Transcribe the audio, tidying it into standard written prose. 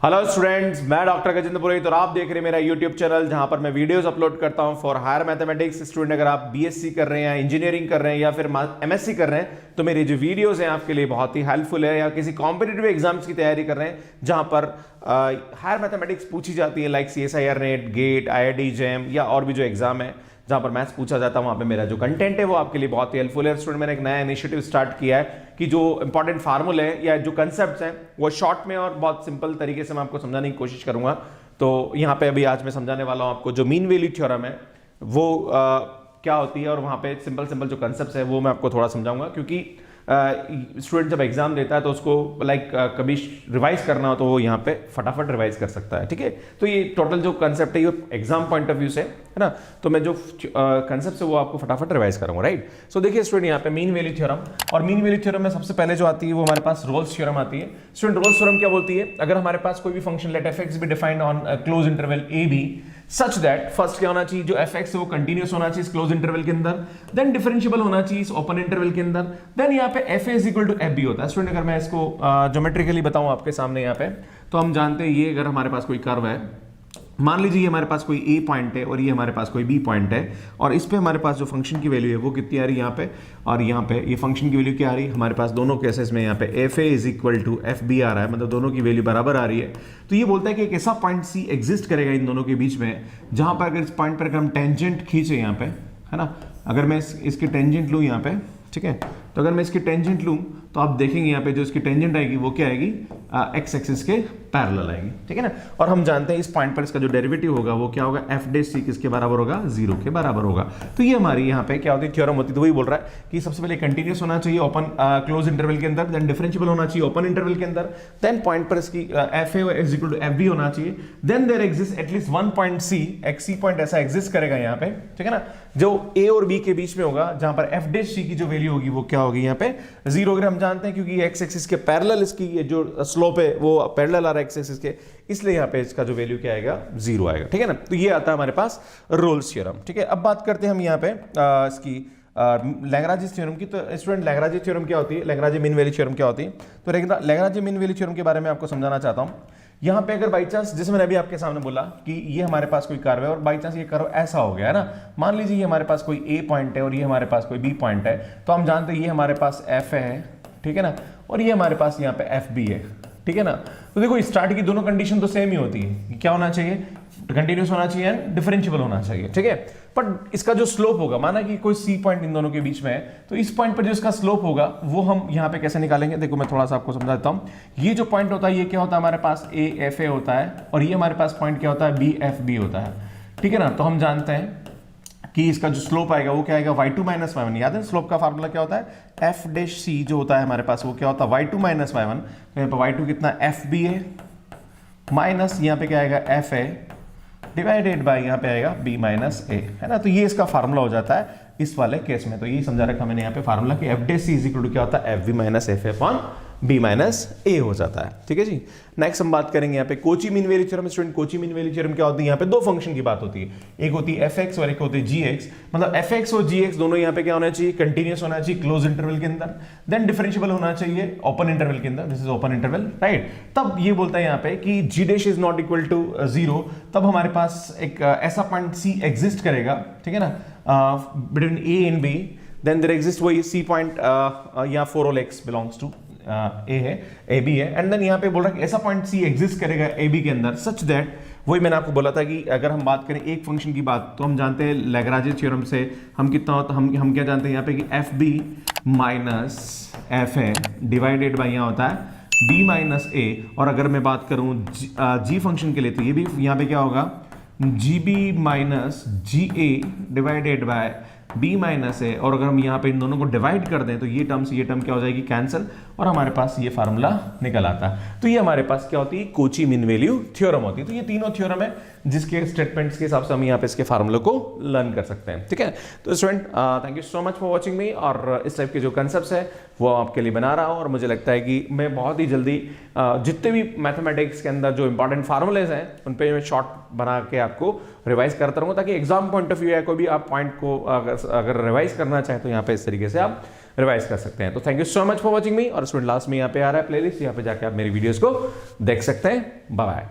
Hello students, मैं doctor Gajendra पुरोहित और आप देख रहे हैं मेरा यूट्यूब चैनल जहां पर मैं वीडियोस अपलोड करता हूं फॉर हायर मैथमेटिक्स स्टूडेंट। अगर आप बीएससी कर रहे हैं, इंजीनियरिंग कर रहे हैं या फिर एमएससी कर रहे हैं तो मेरी जो वीडियोस हैं आपके लिए बहुत ही हेल्पफुल है। या किसी कॉम्पिटिटिव एग्जाम्स की तैयारी कर रहे हैं जहां पर हायर मैथमेटिक्स पूछी जाती है, like CSIR net, gate, IIT JEM या और भी जो एग्जाम है जहां पर मैथ्स पूछा जाता है, वहां पे मेरा जो कंटेंट है वो आपके लिए बहुत ही हेल्पफुल है। स्टूडेंट, मैंने एक नया इनिशिएटिव स्टार्ट किया है कि जो इंपॉर्टेंट फार्मूले हैं या जो कंसेप्ट्स हैं वो शॉर्ट में और बहुत सिंपल तरीके से मैं आपको समझाने की कोशिश करूंगा। तो यहाँ पे अभी आज मैं समझाने वाला हूँ आपको जो मीन वैल्यू थ्योरम है वो क्या होती है, और वहाँ पे सिंपल जो कंसेप्ट्स है वो मैं आपको थोड़ा समझाऊंगा, क्योंकि स्टूडेंट जब एग्जाम देता है तो उसको कभी रिवाइज करना हो तो वो यहाँ पे फटाफट रिवाइज कर सकता है। ठीक है, तो ये टोटल जो कंसेप्ट है ये एग्जाम पॉइंट ऑफ व्यू से है ना, तो मैं जो कंसेप्ट है वो आपको फटाफट रिवाइज करूंगा। राइट, सो देखिए स्टूडेंट, यहाँ पे मीन वैल्यू थ्योरम, और मीन वैल्यू थ्योरम में सबसे पहले जो आती है वो हमारे पास रोल्स थ्योरम आती है। स्टूडेंट, रोल्स थ्योरम क्या बोलती है? अगर हमारे पास कोई भी function let f(x) be defined on close interval ab such that first क्या होना चाहिए, जो f(x) है वो कंटिन्यूअस होना चाहिए इस क्लोज इंटरवल के अंदर, देन डिफरेंशिएबल होना चाहिए इस ओपन इंटरवल के अंदर, देन यहाँ पे f is equal to fb होता है। स्टूडेंट, अगर मैं इसको ज्योमेट्रिकली बताऊं आपके सामने यहाँ पे, तो हम जानते हैं ये अगर हमारे पास कोई कर्व है, मान लीजिए ये हमारे पास कोई A पॉइंट है और ये हमारे पास कोई B पॉइंट है, और इस पे हमारे पास जो फंक्शन की वैल्यू है वो कितनी आ रही है यहाँ पे, और यहाँ पे ये फंक्शन की वैल्यू क्या आ रही है हमारे पास दोनों केसेस में, यहाँ पे fa is equal to fb आ रहा है, मतलब दोनों की वैल्यू बराबर आ रही है। तो ये बोलता है कि एक ऐसा पॉइंट C एग्जिस्ट करेगा इन दोनों के बीच में जहां पर अगर इस पॉइंट पर हम टेंजेंट खींचे यहाँ पे, है ना, अगर मैं इसकी टेंजेंट लूँ यहाँ पे, ठीक है, तो अगर मैं इसकी टेंजेंट लूँ तो आप देखेंगे यहाँ पे जो इसकी टेंजेंट आएगी वो क्या आएगी, x एक्सिस के पैरेलल आएगी। ठीक है ना, और हम जानते हैं इस पॉइंट पर इसका जो डेरिवेटिव होगा वो क्या होगा, f' किसके बराबर होगा, 0 के बराबर होगा। तो ये हमारी यहाँ पे क्या होती है, थ्योरम होती है। तो वही बोल रहा है कि सबसे पहले कंटिन्यूस होना चाहिए ओपन क्लोज इंटरवल के अंदर, देन डिफरेंशिएबल होना चाहिए ओपन इंटरवल के अंदर, देन पॉइंट पर इसकी fa is equal to fb होना चाहिए, then there exist at least one point c, एक c पॉइंट ऐसा एग्जिस्ट करेगा यहाँ पे, ठीक है ना, जो a और b के बीच में होगा, जहां पर f' की जो वैल्यू होगी वो क्या होगी यहाँ पे 0। अगर हम जानते हैं क्योंकि x एक्सिस के पैरेलल इसकी ये जो स्लोप है वो पैरेलल आ रहा है x एक्सिस के, इसलिए यहाँ पे इसका जो वैल्यू क्या आएगा, 0 आएगा। ठीक है ना, तो ये आता है हमारे पास रोल्स थ्योरम। ठीक है, अब बात करते हैं हम यहाँ पे इसकी लैग्रांज थ्योरम की। तो स्टूडेंट, लैग्रांज थ्योरम क्या होती है, लैग्रांज मीन वैल्यू थ्योरम क्या होती है? तो लैग्रांज मीन वैल्यू थ्योरम के बारे में आपको समझाना चाहता हूँ। यहाँ पे अगर बाई चांस, जैसे मैंने अभी आपके सामने बोला कि ये हमारे पास कोई कर्व है और बाई चांस ये कर्व ऐसा हो गया है ना, मान लीजिए ये हमारे पास कोई A पॉइंट है और ये हमारे पास कोई B पॉइंट है, तो हम जानते हैं ये हमारे पास F है, ठीक है ना, और ये हमारे पास यहाँ पे FB है। ठीक है ना, तो देखो स्टार्ट की दोनों कंडीशन तो सेम ही होती है, क्या होना चाहिए, कंटिन्यूस होना चाहिए एंड डिफरेंशिएबल होना चाहिए। ठीक है, बट इसका जो स्लोप होगा, माना कि कोई C पॉइंट इन दोनों के बीच में है, तो इस पॉइंट पर जो इसका स्लोप होगा वो हम यहाँ पे कैसे निकालेंगे, देखो मैं थोड़ा सा आपको समझा देता हूँ। ये जो पॉइंट होता है ये क्या होता है, हमारे पास AFA होता है, और ये हमारे पास पॉइंट क्या होता है, BFB होता है। ठीक है ना, तो हम जानते हैं कि इसका जो स्लोप आएगा वो क्या आएगा, y2 माइनस y1। याद है स्लोप का फार्मूला क्या होता है, f' जो होता है हमारे पास वो क्या होता है, y2 माइनस y1। तो यहाँ पे y2 कितना, FB है, माइनस यहाँ पे क्या आएगा, FA डिवाइडेड बाय यहाँ पे आएगा B माइनस A, है ना। तो ये इसका फार्मूला हो जाता है इस वाले केस में। तो ये समझा रखा मैंने यहाँ पे फार्मूला कि f' इज इक्वल टू क्या होता है, FB minus FA upon B minus A हो जाता है। ठीक है जी, नेक्स्ट हम बात करेंगे यहाँ पे Kochi mean value theorem. Student, Kochi mean value theorem क्या होती है, यहाँ पे दो फंक्शन की बात होती है, एक होती है f(x) और एक होती है g(x). मतलब f(x) और g(x) दोनों यहाँ पे क्या होना चाहिए, कंटिन्यूस होना चाहिए क्लोज इंटरवल के अंदर, देन डिफरेंशिएबल होना चाहिए ओपन इंटरवल के अंदर, this is open interval, right. तब ये बोलता है यहाँ पे कि g' is not equal to 0, तब हमारे पास एक ऐसा पॉइंट C एग्जिस्ट करेगा, ठीक है ना, between A and B, then there exist वही C पॉइंट, यहाँ 4x बिलोंग्स टू A है, AB है, एंड देन यहाँ पे बोल रहा है कि ऐसा पॉइंट C एग्जिस्ट करेगा AB के अंदर सच दैट, वही मैंने आपको बोला था कि अगर हम बात करें एक फंक्शन की बात, तो हम जानते हैं लैग्रांज थ्योरम से हम कितना होता, हम क्या जानते हैं यहाँ पे कि FB minus FA divided by यहाँ होता है B माइनस A। और अगर मैं बात करूँ G फंक्शन के लिए, तो ये भी यहाँ पे क्या होगा, GB minus GA divided by B minus A। और अगर हम यहाँ पे इन दोनों को डिवाइड कर दें तो ये टर्म क्या हो जाएगी, कैंसिल, और हमारे पास ये फार्मूला निकल आता है। तो ये हमारे पास क्या होती है, कोची मीन वैल्यू थ्योरम होती है। तो ये तीनों थ्योरम है जिसके स्टेटमेंट्स के हिसाब से हम यहाँ पे इसके फार्मूले को लर्न कर सकते हैं। ठीक है, तो student thank you so much for watching मी, और इस टाइप के जो कंसेप्ट है वो आपके लिए बना रहा हूँ, और मुझे लगता है कि मैं बहुत ही जल्दी जितने भी मैथमेटिक्स के अंदर जो इंपॉर्टेंट फार्मूलेज हैं उन पर मैं शॉर्ट बना के आपको रिवाइज करता रहूँगा, ताकि एग्जाम पॉइंट ऑफ व्यू या कोई भी आप पॉइंट को अगर रिवाइज करना चाहें तो यहाँ पे इस तरीके से आप रिवाइज कर सकते हैं। तो thank you so much for watching मी। और स्टूडेंट लास्ट में यहाँ पे आ रहा है प्लेलिस्ट, यहाँ पे जाके आप मेरी वीडियोस को देख सकते हैं। Bye bye.